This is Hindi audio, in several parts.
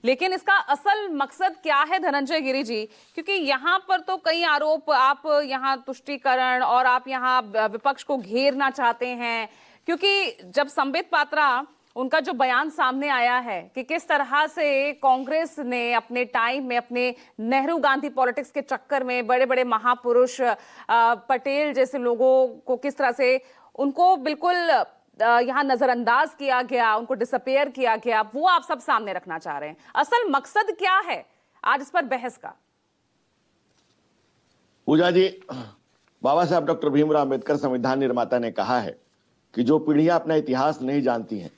लेकिन इसका असल मकसद क्या है धनंजय गिरी जी? क्योंकि यहाँ पर तो कई आरोप, आप यहाँ तुष्टीकरण और आप यहाँ विपक्ष को घेरना चाहते हैं, क्योंकि जब संबित पात्रा उनका जो बयान सामने आया है कि किस तरह से कांग्रेस ने अपने टाइम में, अपने नेहरू गांधी पॉलिटिक्स के चक्कर में बड़े बड़े महापुरुष पटेल जैसे लोगों को किस तरह से उनको बिल्कुल यहाँ नजरअंदाज किया गया, उनको डिसअपियर किया गया, वो आप सब सामने रखना चाह रहे हैं। असल मकसद क्या है आज इस पर बहस का? पूजा जी, बाबा साहब डॉक्टर भीमराव अंबेडकर संविधान निर्माता ने कहा है कि जो पीढ़ियां अपना इतिहास नहीं जानती हैं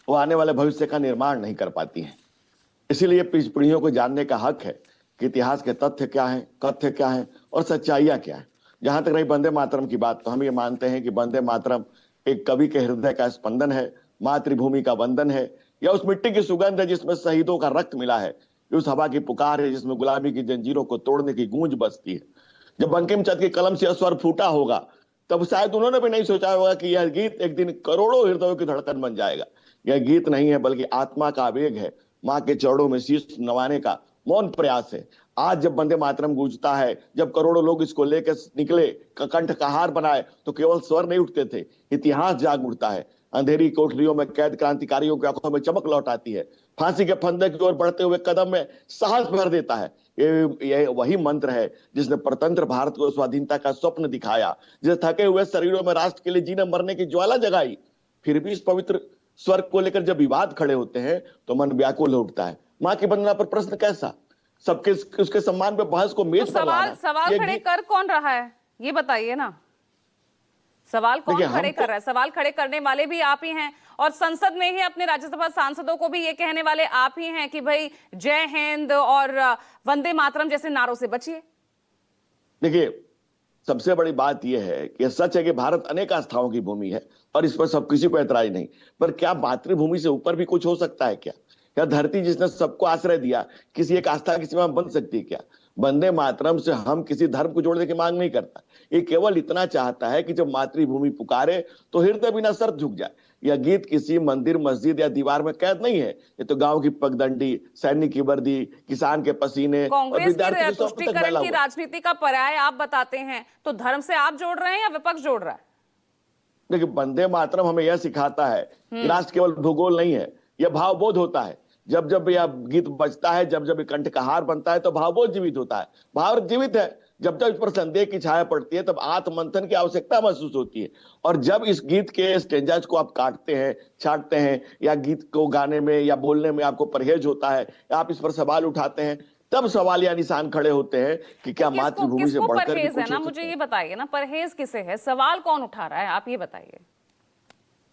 वो आने वाले भविष्य का निर्माण नहीं कर पाती हैं। इसीलिए पीढ़ियों को जानने का हक है कि इतिहास के तथ्य क्या हैं, कथ्य क्या हैं और सच्चाइयां क्या है। जहां तक रही वंदे मातरम की बात, तो हम ये मानते हैं कि वंदे मातरम एक कवि के हृदय का स्पंदन है, मातृभूमि का वंदन है, या उस मिट्टी की सुगंध है जिसमें शहीदों का रक्त मिला है, उस हवा की पुकार है जिसमें गुलामी की जंजीरों को तोड़ने की गूंज बजती है। जब बंकिम चंद्र की कलम से स्वर फूटा होगा तब शायद उन्होंने भी नहीं सोचा होगा कि यह गीत एक दिन करोड़ों हृदयों की धड़कन बन जाएगा। यह गीत नहीं है बल्कि आत्मा का आवेग है, माँ के चरणों में शीश नवाने का मौन प्रयास है। आज जब वंदे मातरम गूंजता है, जब करोड़ों लोग इसको लेकर निकले, कंठ का हार बनाए, तो केवल स्वर नहीं उठते थे, इतिहास जाग उठता है। अंधेरी कोठरियों में कैद क्रांतिकारियों की आंखों में चमक लौट आती है, फांसी के फंदे की ओर बढ़ते हुए कदम में साहस भर देता है। ये वही मंत्र है जिसने परतंत्र भारत को स्वाधीनता का स्वप्न दिखाया, जिसे थके हुए शरीरों में राष्ट्र के लिए जीने मरने की ज्वाला जगाई। फिर भी इस पवित्र स्वर को लेकर जब विवाद खड़े होते हैं तो मन व्याकुल हो उठता है। माँ की वंदना पर प्रश्न कैसा? सबके उसके सम्मान पे बहस को मेज पर लाना। सवाल खड़े कर कौन रहा है ये बताइए ना। सवाल कौन खड़े कर रहा है? सवाल खड़े करने वाले भी आप ही हैं, और संसद में ही अपने राज्यसभा सांसदों को भी ये कहने वाले आप ही हैं कि भाई जय हिंद और वंदे मातरम जैसे नारों से बचिए। देखिए, सबसे बड़ी बात यह है कि सच है कि भारत अनेक आस्थाओं की भूमि है और इस पर सब किसी को ऐतराज नहीं, पर क्या मातृभूमि से ऊपर भी कुछ हो सकता है क्या? क्या धरती जिसने सबको आश्रय दिया किसी एक आस्था की सीमा बन सकती है क्या? वंदे मातरम से हम किसी धर्म को जोड़ने की मांग नहीं करता, ये केवल इतना चाहता है कि जब मातृभूमि पुकारे तो हृदय बिना सर झुक जाए। यह गीत किसी मंदिर, मस्जिद या दीवार में कैद नहीं है, ये तो गांव की पगडंडी, सैनिक की वर्दी, किसान के पसीने और विद्यार्थी के तुष्टीकरण की राजनीति का पर्याय आप बताते हैं, तो धर्म से आप जोड़ रहे हैं या विपक्ष जोड़ रहा है? देखिए, वंदे मातरम हमें यह सिखाता है कि राष्ट्र केवल भूगोल नहीं है, यह भावबोध होता है। जब जब यह गीत बजता है, जब जब कंठ का हार बनता है तो भावबोध जीवित होता है। भाव जीवित है, जब जब इस पर संदेह की छाया पड़ती है तब आत्ममंथन की आवश्यकता महसूस होती है। और जब इस गीत के स्टेंजाज को आप काटते हैं, छाटते हैं, या गीत को गाने में या बोलने में आपको परहेज होता है, या आप इस पर सवाल उठाते हैं, तब सवाल या निशान खड़े होते हैं कि क्या मातृभूमि से बढ़कर भी कुछ है ना? मुझे ये बताइए ना, परहेज किसे है? सवाल कौन उठा रहा है, आप ये बताइए।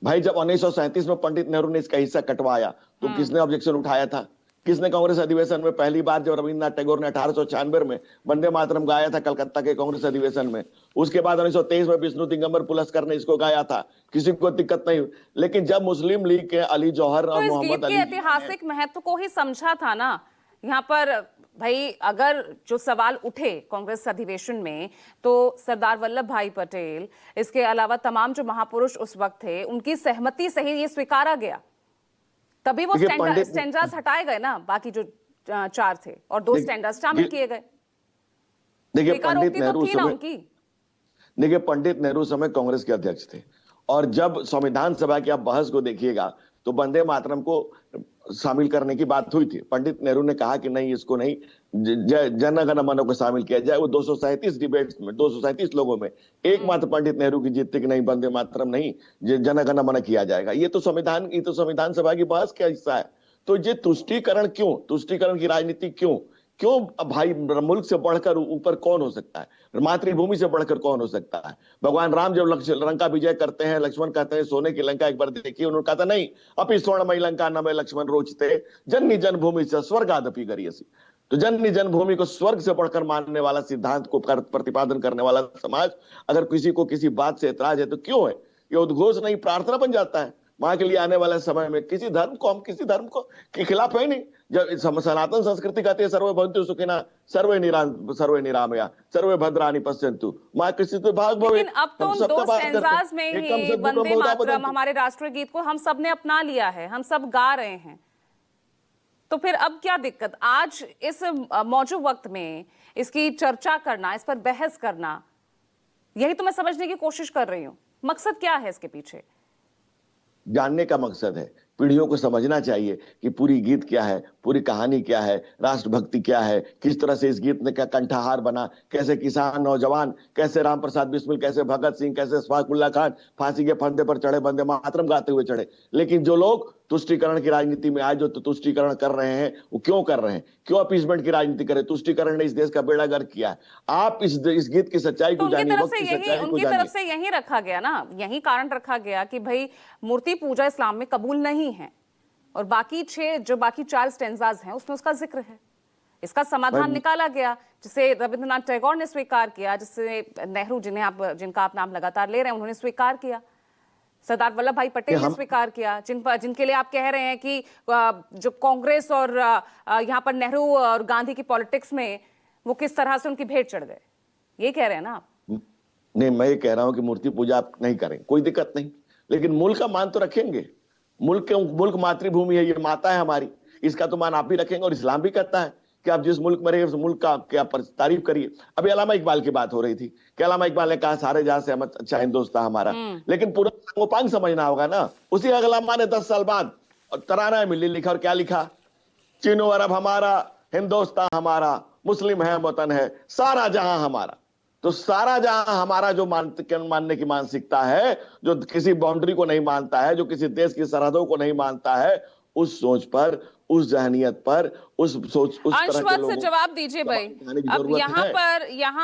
भाई, जब 1937 में पंडित नेहरू ने इसका हिस्सा कटवाया तो किसने ऑब्जेक्शन उठाया था? किसने कांग्रेस अधिवेशन में पहली बार जब रविन्द्रनाथ टैगोर ने 1896 में वंदे मातरम गाया था कलकत्ता के कांग्रेस अधिवेशन में, उसके बाद 1923 में विष्णु दिगंबर पुलस्कर ने इसको गाया था, किसी को दिक्कत नहीं। लेकिन जब मुस्लिम लीग के अली जौहर और मोहम्मद अली ऐतिहासिक महत्व को ही समझा था ना यहाँ पर। भाई, अगर जो सवाल उठे कांग्रेस अधिवेशन में तो सरदार वल्लभ भाई पटेल, इसके अलावा तमाम जो महापुरुष उस वक्त थे, उनकी सहमति से ही ये स्वीकारा गया, तभी वो स्टैंडर्स हटाए गए ना, बाकी जो 4 थे, और 2 स्टैंडर्स शामिल किए गए। देखिए, पंडित नेहरू समय कांग्रेस के अध्यक्ष थे, और जब संविधान सभा की आप बहस को देखिएगा तो वंदे मातरम को शामिल करने की बात हुई थी। पंडित नेहरू ने कहा कि नहीं, इसको नहीं, जन गण मन को शामिल किया जाए। वो 237 डिबेट्स में 237 लोगों में एकमात्र पंडित नेहरू की जीत थी कि नहीं, वंदे मातरम नहीं, जन गण मन किया जाएगा। ये तो संविधान सभा की बहस का हिस्सा है। तो ये तुष्टीकरण क्यों? तुष्टीकरण की राजनीति क्यों? भाई, मुल्क से बढ़कर ऊपर कौन हो सकता है? मातृभूमि से बढ़कर कौन हो सकता है? भगवान राम जब लंका विजय करते हैं, लक्ष्मण कहते हैं सोने की लंका एक बार देखिए, उन्होंने कहा था नहीं, अपनी स्वर्णमयी लंका न में लक्ष्मण रोचते, जननी जन्मभूमि से स्वर्गादपि गरियसी। तो जननी जन्मभूमि को स्वर्ग से बढ़कर मानने वाला, सिद्धांत को प्रतिपादन करने वाला समाज अगर किसी को किसी बात से ऐतराज है तो क्यों है? ये उद्घोष नहीं, प्रार्थना बन जाता है। मां के लिए आने वाले समय में किसी धर्म को हम किसी धर्म को के खिलाफ है नहीं। जब सनातन संस्कृति कहती है सर्वे भवन्तु सुखिनः, सर्वे निरामया, सर्वे भद्राणि पश्यन्तु, मां किसी तो भाग भवे। लेकिन अब तो 2 स्टैंजास में ही वंदे मातरम, हमारे राष्ट्रीय गीत को हम सब ने अपना लिया है, हम सब गा रहे हैं, तो फिर अब क्या दिक्कत, आज इस मौजूद वक्त में इसकी चर्चा करना, इस पर बहस करना, यही तो मैं समझने की कोशिश कर रही हूं। मकसद क्या है इसके पीछे? जानने का मकसद है, पीढ़ियों को समझना चाहिए कि पूरी गीत क्या है, पूरी कहानी क्या है, राष्ट्रभक्ति क्या है, किस तरह से इस गीत ने क्या कंठहार बना, कैसे किसान नौजवान, कैसे राम प्रसाद बिस्मिल, कैसे भगत सिंह, कैसे अशफाकुल्ला खान फांसी के फंदे पर चढ़े, वंदे मातरम गाते हुए चढ़े। लेकिन जो लोग तुष्टीकरण की राजनीति में आज जो तुष्टीकरण कर रहे हैं, वो क्यों कर रहे हैं? क्यों अपीसमेंट की राजनीति करें? तुष्टीकरण ने इस देश का बेड़ा गर्क किया है। आप इस गीत की सच्चाई तो को जानिए, वक्त की सच्चाई को उनकी जानिए। तरफ से यही रखा गया ना, यही कारण रखा गया कि भाई मूर्ति पूजा इस्लाम में कबूल नहीं है, और बाकी 4 स्टेंजाज हैं उसमें उसका जिक्र है। इसका समाधान निकाला गया, जिसे रविंद्रनाथ टैगोर ने स्वीकार किया, जिससे नेहरू, जिनका आप नाम लगातार ले रहे हैं, उन्होंने स्वीकार किया, सरदार वल्लभ भाई पटेल ने स्वीकार किया, जिनके लिए आप कह रहे हैं कि जो कांग्रेस और यहाँ पर नेहरू और गांधी की पॉलिटिक्स में वो किस तरह से उनकी भेंट चढ़ गए, ये कह रहे हैं ना आप? नहीं, मैं ये कह रहा हूं कि मूर्ति पूजा आप नहीं करें, कोई दिक्कत नहीं, लेकिन मुल्क का मान तो रखेंगे। मुल्क मातृभूमि है, ये माता है हमारी, इसका तो मान आप भी रखेंगे। और इस्लाम भी कहता है कि आप जिस मुल्क में रहे उस मुल्क का क्या तारीफ करिए। अभी अल्लामा इकबाल की बात हो रही थी कि अल्लामा इकबाल ने कहा सारे जहां से अच्छा हिंदुस्तान था हमारा, लेकिन पूरा सांगोपांग समझना होगा ना। उसी अल्लामा ने 10 साल बाद तराना मिली लिखा, और क्या लिखा? चीनो अरब हमारा, हिंदुस्तान हमारा, मुस्लिम है वतन है, सारा जहां हमारा। तो सारा जहां हमारा जो मानने की मानसिकता है, जो किसी बाउंड्री को नहीं मानता है, जो किसी देश की सरहदों को नहीं मानता है, उस सोच पर, उस जहनियत पर, उस तरह के लोगों जवाब दीजिए भाई। अब यहाँ